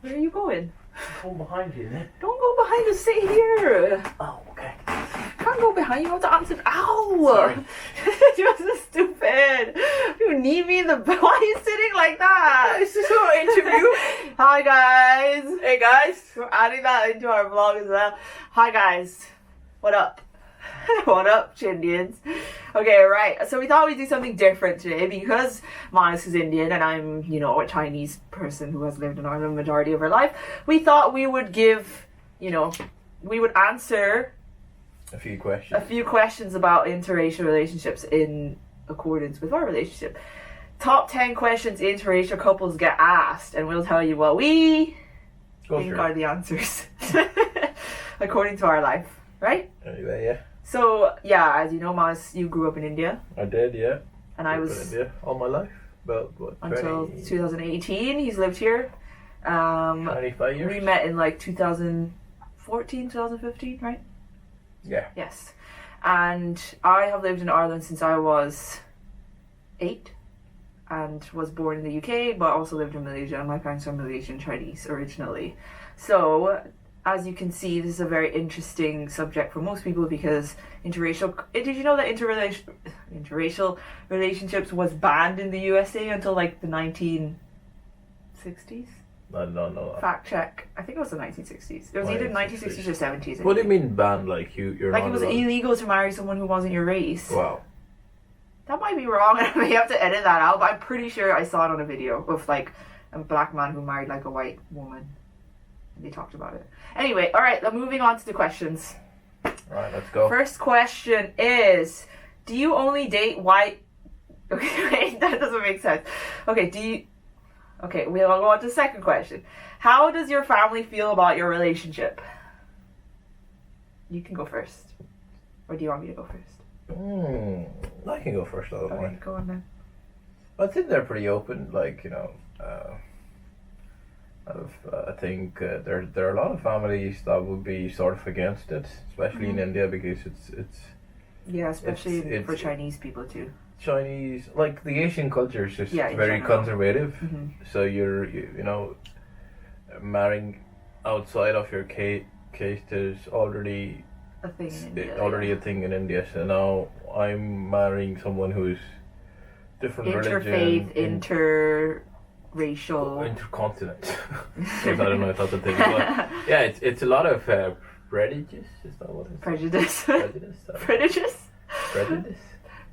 Where are you going? Go behind you then. Don't go behind us, sit here. Oh, okay. Can't go behind you, you have to answer. Ow! Sorry. You're so stupid. You need me in the. Why are you sitting like that? Is this our interview? Hi, guys. Hey guys. We're adding that into our vlog as well. Hi, guys. What up? What up, Chindians? Okay, right. So we thought we'd do something different today because Manas is Indian and I'm, a Chinese person who has lived in Ireland the majority of her life. We thought we would give, we would answer A few questions about interracial relationships in accordance with our relationship. Top 10 questions interracial couples get asked, and we'll tell you what we think are the answers according to our life, right? Anyway, yeah. So, yeah, as you know, Mas, you grew up in India. I did, yeah. And I was... in India all my life. About, what, until 2018, he's lived here. 25 years? We met in, 2014, 2015, right? Yeah. Yes. And I have lived in Ireland since I was 8 and was born in the UK, but also lived in Malaysia. My parents are Malaysian Chinese originally. So, as you can see, this is a very interesting subject for most people because interracial... Did you know that interracial relationships was banned in the USA until the 1960s? I don't know. Fact check. I think it was the 1960s. It was either 1960s or 70s. What do you mean banned? You're not it was illegal to marry someone who wasn't your race. Wow. That might be wrong, and I may have to edit that out, but I'm pretty sure I saw it on a video of a black man who married a white woman. They talked about it. Anyway, alright, moving on to the questions. Alright, let's go. First question is, do you only date white... Okay, wait, that doesn't make sense. Okay, we'll go on to the second question. How does your family feel about your relationship? You can go first. Or do you want me to go first? I can go first, I don't mind. Go on then. I think they're pretty open, I think there are a lot of families that would be sort of against it, especially in India because it's yeah, especially for Chinese people too. Chinese, the Asian culture is just very general. conservative. So you're marrying outside of your caste is already a thing in India. A thing in India. So now I'm marrying someone who's different religion, interracial, intercontinent. I don't know if that's a thing, but yeah, it's a lot of prejudice. Is that what it's prejudice? Prejudice.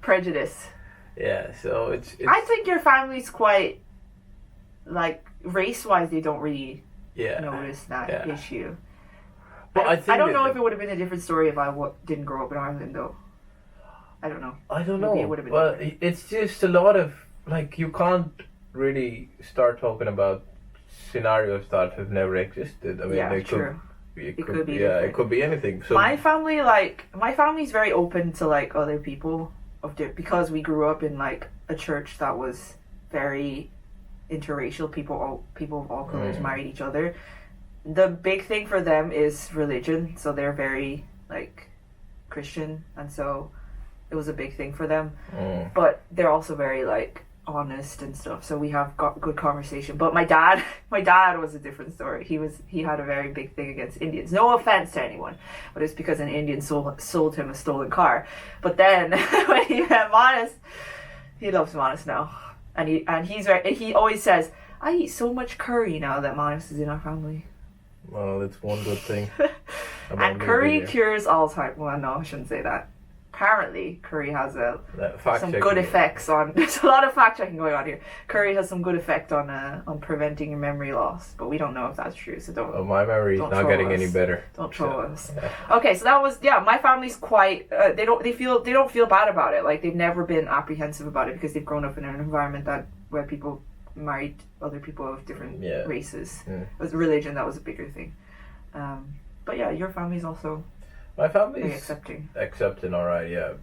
Prejudice. Yeah, so it's I think your family's quite race-wise. They don't really notice that issue. But I don't know if it would have been a different story if I didn't grow up in Ireland, though. I don't know. Maybe it would have been different. It's just a lot of you can't really start talking about scenarios that have never existed. I mean, it could be anything. So my family's very open to other people because we grew up in a church that was very interracial. People of all colors married each other. The big thing for them is religion, so they're very Christian, and so it was a big thing for them. But they're also very honest and stuff, so we have got good conversation. But my dad was a different story. He had a very big thing against Indians. No offense to anyone, but it's because an Indian sold him a stolen car. But then when he met Manas, he loves Manas now, and he always says, I eat so much curry now that Manas is in our family. Well, that's one good thing. And curry cures Alzheimer's. Well, no, I shouldn't say that. Apparently, curry has some good effects on... There's a lot of fact-checking going on here. Curry has some good effect on preventing your memory loss, but we don't know if that's true, so don't... Oh, my memory is not getting any better. Don't troll us. Yeah. Okay, so that was... Yeah, my family's quite... They don't feel bad about it. They've never been apprehensive about it because they've grown up in an environment where people married other people of different races. It was religion that was a bigger thing. But yeah, your family's also... My family's accepting, alright, yeah.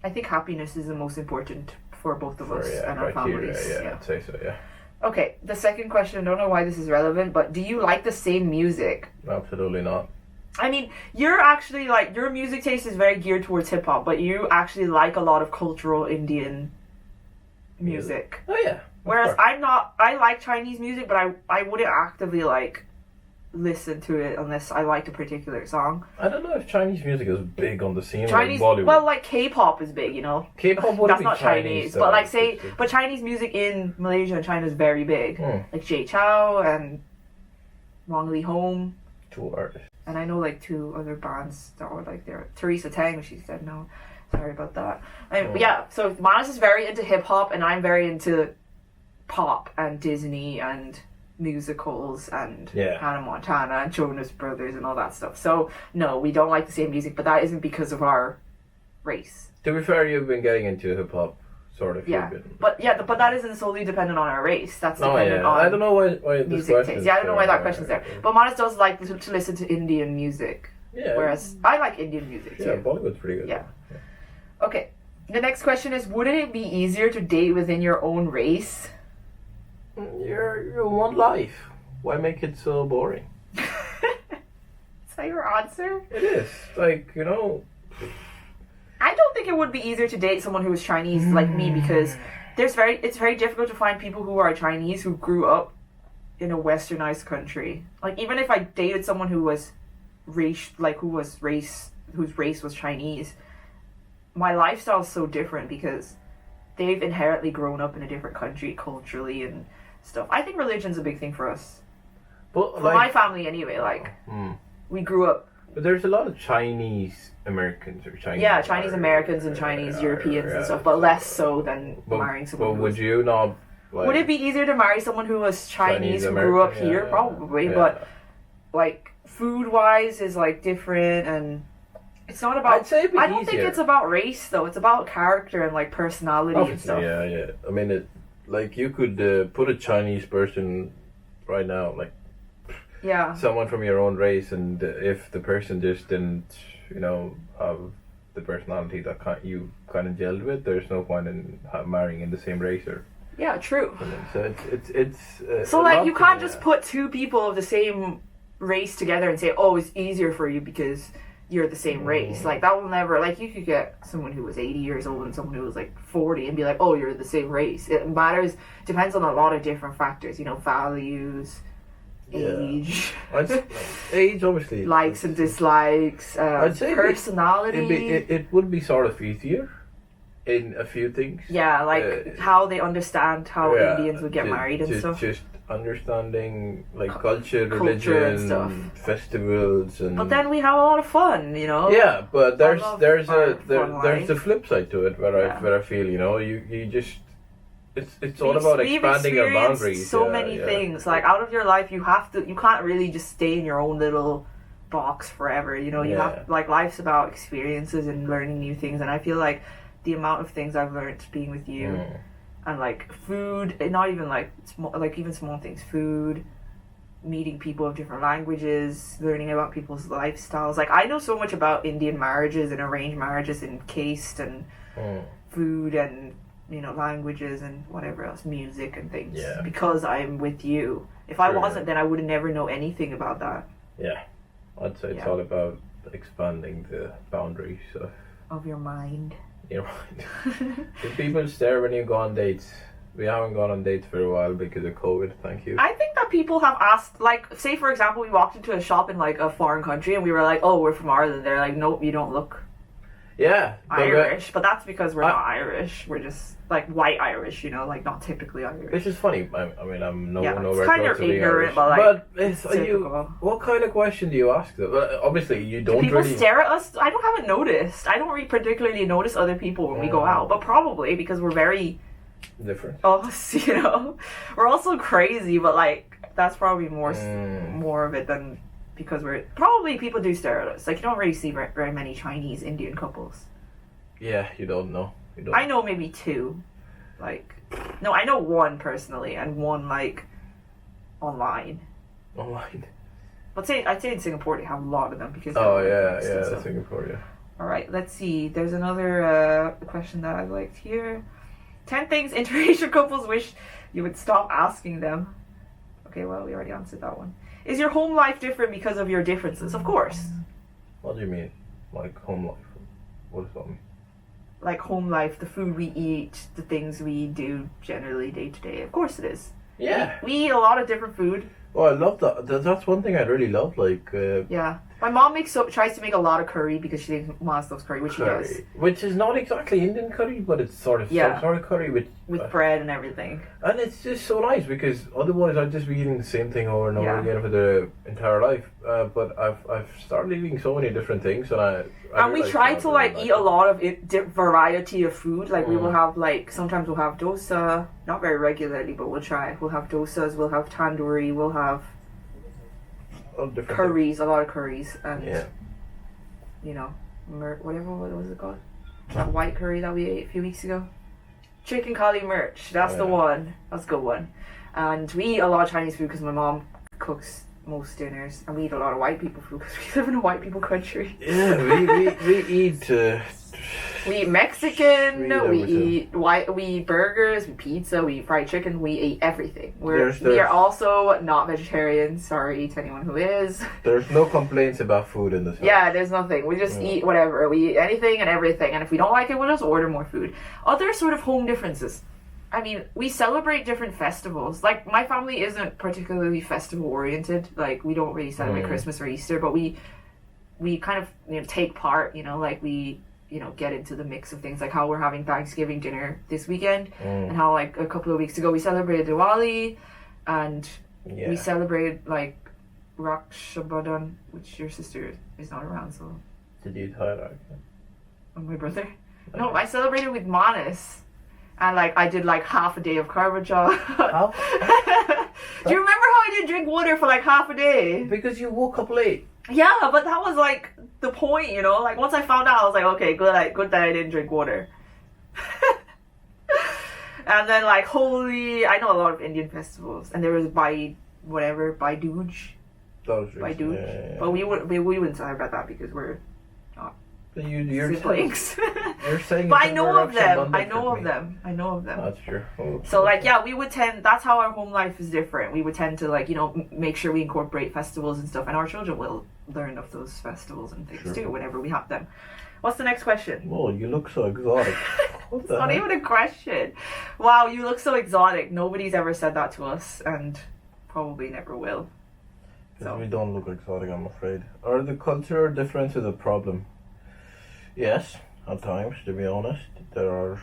I think happiness is the most important for both of us and our families. Yeah, I'd say so, yeah. Okay, the second question, I don't know why this is relevant, but do you like the same music? Absolutely not. I mean, you're actually your music taste is very geared towards hip hop, but you actually like a lot of cultural Indian music. Oh yeah. Whereas I like Chinese music, but I wouldn't actively like listen to it unless I liked a particular song. I don't know if Chinese music is big on the scene. Chinese, like Bollywood. well, like K-pop is big, you know. K-pop would that's be not Chinese, though, but like but Chinese music in Malaysia and China is very big. Like Jay Chou and Wang Li Hong. 2 artists. And I know like 2 other bands that were like there. Teresa Tang, she said no. Sorry about that. Yeah, so Manus is very into hip hop, and I'm very into pop and Disney and musicals and Hannah Montana and Jonas Brothers and all that stuff. So no, we don't like the same music, but that isn't because of our race. To be fair, you've been getting into hip hop, sort of. But that isn't solely dependent on our race. That's dependent on. I don't know why this question. Yeah, I don't know why that question's there. But Manus does like to listen to Indian music. Yeah. Whereas I like Indian music too. Yeah, Bollywood's pretty good. Yeah. Okay. The next question is: wouldn't it be easier to date within your own race? You're one life. Why make it so boring? Is that your answer? It is. Like, you know... I don't think it would be easier to date someone who is Chinese like me, because it's very difficult to find people who are Chinese who grew up in a westernized country. Like, even if I dated someone who was whose race was Chinese, my lifestyle is so different because they've inherently grown up in a different country culturally and stuff. I think religion's a big thing for us. But for my family anyway, like we grew up. But there's a lot of Chinese Americans or Chinese. Yeah, Chinese Americans and Chinese Europeans and stuff, but less so than marrying someone. But would you not? Like, would it be easier to marry someone who was Chinese who grew up here? Probably, but like food wise is like different, and it's not about. I'd say it'd be I don't think it's about race though. It's about character and like personality and stuff. Yeah. I mean, like you could put a Chinese person right now, like someone from your own race, and if the person just didn't, have the personality that you kind of gelled with, there's no point in marrying in the same race or. Yeah, true. So it's so like you can't just put 2 people of the same race together and say, oh, it's easier for you because you're the same race. Like that will never, like you could get someone who was 80 years old and someone who was like 40 and be like, oh, you're the same race. It depends on a lot of different factors, values, age. Age, obviously. Likes and dislikes, I'd say personality. It would be sort of easier in a few things. Yeah, like how they understand how Indians would get married and stuff. Just understanding like culture, religion, and stuff. Festivals, and. But then we have a lot of fun, Yeah, but there's the flip side to it where I feel you just it's all about expanding your boundaries. So many things like out of your life you can't really just stay in your own little box forever. You have like life's about experiences and learning new things, and I feel like the amount of things I've learned being with you. And like food, not even like small, like even small things, food, meeting people of different languages, learning about people's lifestyles. Like I know so much about Indian marriages and arranged marriages and caste and food and languages and whatever else, music and things. Yeah. Because I'm with you. If I wasn't, then I would never know anything about that. Yeah, I'd say it's all about expanding the boundaries of your mind. Your mind. Do people stare when you go on dates? We haven't gone on dates for a while because of COVID, thank you. I think that people have asked, like, say for example, we walked into a shop in like a foreign country and we were like, oh, we're from Ireland. They're like, nope, you don't look Irish. But that's because we're not Irish. We're just like white Irish, like not typically Irish. It's just funny. I mean, I'm nowhere it's kind close of to being ignorant, Irish. but like, what kind of question do you ask them? Well, obviously, you don't people really stare at us. I haven't noticed. I don't really particularly notice other people when we go out, but probably because we're very different. Us, we're also crazy, but like that's probably more of it than because we're probably people do stare at us. Like you don't really see very many Chinese Indian couples. Yeah, you don't know. I know maybe 2. Like, no, I know 1 personally and 1 like online. Online. But I'd say in Singapore they have a lot of them because. Singapore, yeah. All right, let's see. There's another question that I liked here. 10 things interracial couples wish you would stop asking them. Okay, well we already answered that one. Is your home life different because of your differences? Of course. What do you mean, like home life? What does that mean? like home life, the food we eat, the things we do generally day to day. Of course it is. Yeah. We eat a lot of different food. Oh, I love that. That's one thing I really love. Like. Yeah. My mom tries to make a lot of curry because she thinks Maz loves curry, which she does. Which is not exactly Indian curry, but it's sort of some sort of curry with bread and everything. And it's just so nice because otherwise I'd just be eating the same thing over and over again for the entire life. But I've started eating so many different things, and we try to like eat a lot of variety of food. Like we will have sometimes we'll have dosa, not very regularly, but we'll try. We'll have dosas, we'll have tandoori, we'll have curries, a lot of curries, and you know, what was it called? That white curry that we ate a few weeks ago. Chicken kali mirch, that's the one. That's a good one. And we eat a lot of Chinese food because my mom cooks most dinners, and we eat a lot of white people food because we live in a white people country. Yeah, we eat. We eat Mexican, we eat burgers, we eat pizza, we eat fried chicken, we eat everything. We are also not vegetarians, sorry to anyone who is. There's no complaints about food in this house. Yeah, there's nothing. We just eat whatever. We eat anything and everything, and if we don't like it, we'll just order more food. Other sort of home differences. I mean, we celebrate different festivals. Like, my family isn't particularly festival-oriented. Like, we don't really celebrate Christmas or Easter, but we kind of, take part, like we... get into the mix of things, like how we're having Thanksgiving dinner this weekend, and how like a couple of weeks ago we celebrated Diwali, and we celebrated like Raksha Bandhan, which your sister is not around, so. Did you tell her? Oh, my brother? Okay. No, I celebrated with Manas, and like I did like half a day of Karvaja. How? Do you remember how I didn't drink water for like half a day? Because you woke up late. Yeah, but that was like the point, like once I found out, I was like, okay, good that I didn't drink water. And then like I know a lot of Indian festivals, and there was Bhai Dooj. Yeah. But we wouldn't celebrate that because we're not siblings. You're saying, but I know of them. I know of them. That's true. So we would tend. That's how our home life is different. We would tend to make sure we incorporate festivals and stuff, and our children will learn of those festivals and things too whenever we have them. What's the next question? Well, you look so exotic. It's not even a question. Wow, you look so exotic. Nobody's ever said that to us, and probably never will. So. We don't look exotic, I'm afraid. Are the cultural differences a problem? Yes, at times, to be honest. There are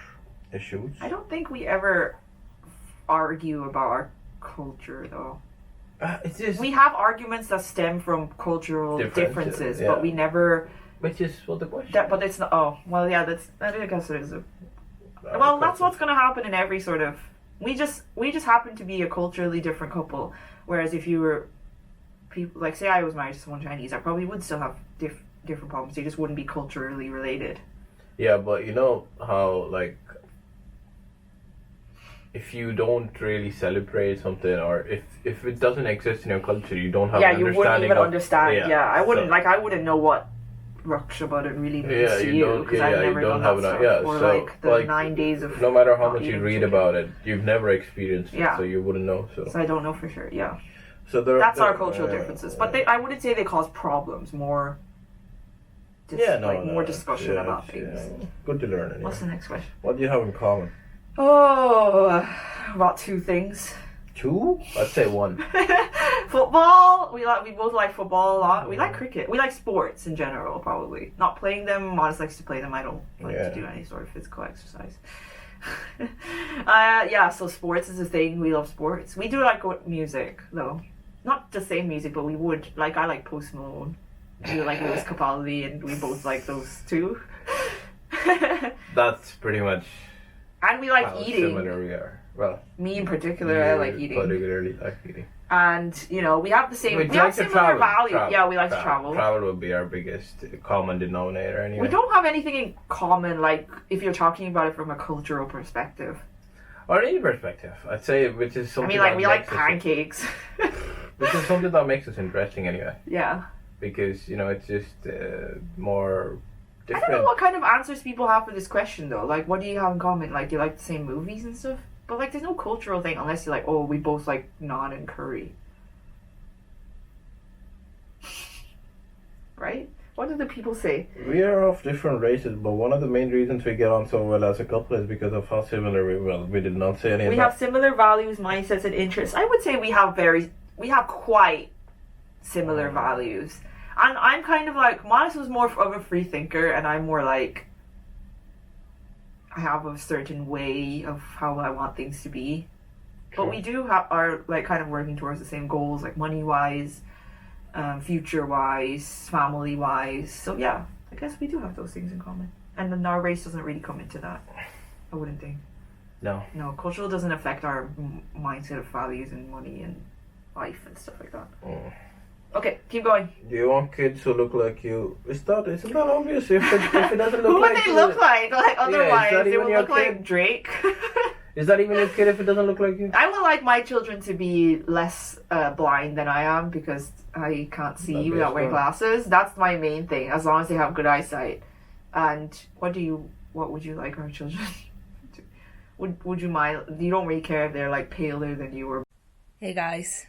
issues. I don't think we ever argue about our culture, though. It's just we have arguments that stem from cultural differences, but we never... Which is what the question but it's not... Oh, well, yeah, I guess it is a... Well, that's what's going to happen in every sort of... We just happen to be a culturally different couple, whereas if you were... people like, say I was married to someone Chinese, I probably would still have different problems. They just wouldn't be culturally related. Yeah, but you know how, like... If you don't really celebrate something, or if it doesn't exist in your culture, you don't have an understanding. Yeah, you wouldn't even understand. I wouldn't I wouldn't know what Raksha Bandhan really means to you because I've never done that stuff. Or so, the 9 days of. No matter how much you read about it, you've never experienced it, so you wouldn't know. So I don't know for sure. Yeah. So that's our cultural differences, but I wouldn't say they cause problems. More. More discussion about things. Yeah. Good to learn. Anyway. What's the next question? What do you have in common? Oh, about 2 things. 2? I'd say 1. Football. We both like football a lot. We like cricket. We like sports in general, probably. Not playing them. Modest likes to play them. I don't like to do any sort of physical exercise. So sports is a thing. We love sports. We do like music, though. Not the same music, but we would. Like, I like Post Malone. You like Lewis Capaldi, and we both like those too. That's pretty much... And we like eating. Similar we are. Well, me in particular, I like eating. Particularly like eating. And we have the same. We have similar values. Yeah, we like to travel. Travel would be our biggest common denominator, anyway. We don't have anything in common, like if you're talking about it from a cultural perspective. Or any perspective, I'd say, which is something. I mean, we like pancakes. Which is something that makes us interesting, anyway. Yeah. Because it's just more. Different. I don't know what kind of answers people have for this question, though. Like, what do you have in common? Like, do you like the same movies and stuff? But, like, there's no cultural thing unless you're like, oh, we both like naan and curry. Right? What did the people say? We are of different races, but one of the main reasons we get on so well as a couple is because of how similar we did not say any of that. We have similar values, mindsets, and interests. I would say we have quite similar values. And I'm kind of like, Monis was more of a free thinker, and I'm more like, I have a certain way of how I want things to be. True. But we are like kind of working towards the same goals, like money-wise, future-wise, family-wise. So yeah, I guess we do have those things in common. And then our race doesn't really come into that, I wouldn't think. No. No, cultural doesn't affect our mindset of values and money and life and stuff like that. Mm. Okay, keep going. Do you want kids who look like you? Isn't that obvious? If it doesn't look who like would they look like? Like otherwise, they would look like Drake. Is that even your kid if it doesn't look like you? I would like my children to be less blind than I am because I can't see without wearing glasses. That's my main thing. As long as they have good eyesight. And what would you like our children? Would you mind? You don't really care if they're like paler than you or. Hey guys.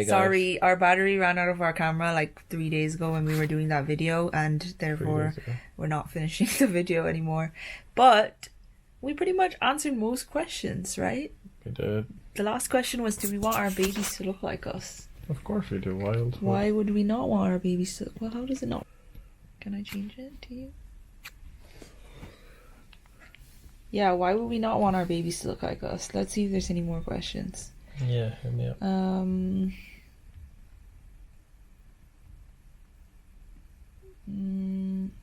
Sorry, our battery ran out of our camera like 3 days ago when we were doing that video, and therefore we're not finishing the video anymore. But we pretty much answered most questions, right? We did. The last question was, do we want our babies to look like us? Of course we do. Why would we not want our babies to... Well, how does it not... Can I change it to you? Yeah, why would we not want our babies to look like us? Let's see if there's any more questions. Yeah.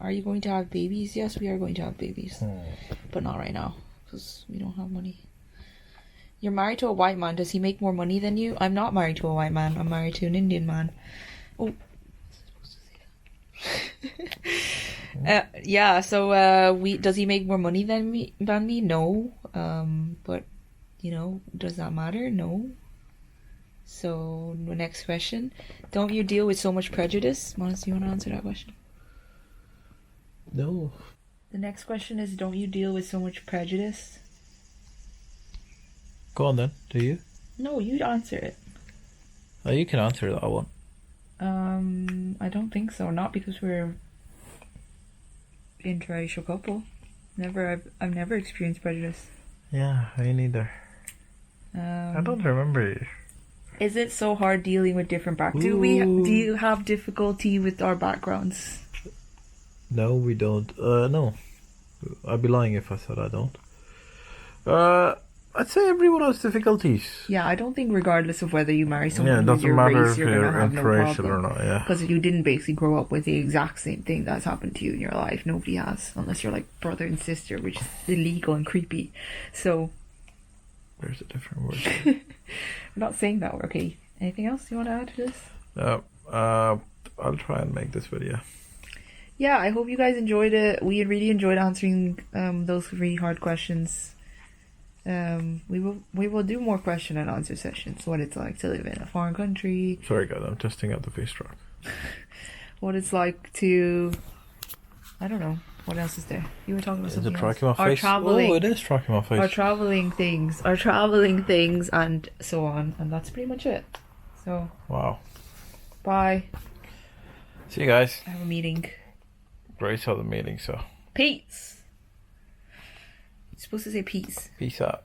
Are you going to have babies? Yes, we are going to have babies. But not right now, because we don't have money. You're married to a white man. Does he make more money than you? I'm not married to a white man. I'm married to an Indian man. Oh. Yeah, so does he make more money than me? No. But you know, does that matter? No. So the next question. Don't you deal with so much prejudice? Monis, do you want to answer that question? No. The next question is, don't you deal with so much prejudice? Go on then. Do you? No, you answer it. Oh, you can answer that one. I don't think so. Not because we're interracial couple. I've never experienced prejudice. Yeah, me neither. I don't remember. Is it so hard dealing with different backgrounds? Do you have difficulty with our backgrounds? No, we don't. No. I'd be lying if I said I don't. I'd say everyone has difficulties. Yeah, I don't think regardless of whether you marry someone who's your race, you're going to have no problem. Or not, yeah. Because you didn't basically grow up with the exact same thing that's happened to you in your life. Nobody has, unless you're like brother and sister, which is illegal and creepy. So... There's a different word. I'm not saying that word. Okay. Anything else you want to add to this? I'll try and make this video. Yeah, I hope you guys enjoyed it. We really enjoyed answering those really hard questions. We will do more question and answer sessions. What it's like to live in a foreign country. Sorry guys, I'm testing out the face drop. What it's like to... I don't know. What else is there? You were talking about something else. Is it tracking my face? Traveling. Oh, it is tracking my face. Our traveling things, and so on. And that's pretty much it. So. Wow. Bye. See you guys. I have a meeting. Grace had a meeting, so. Peace. You're supposed to say peace. Peace out.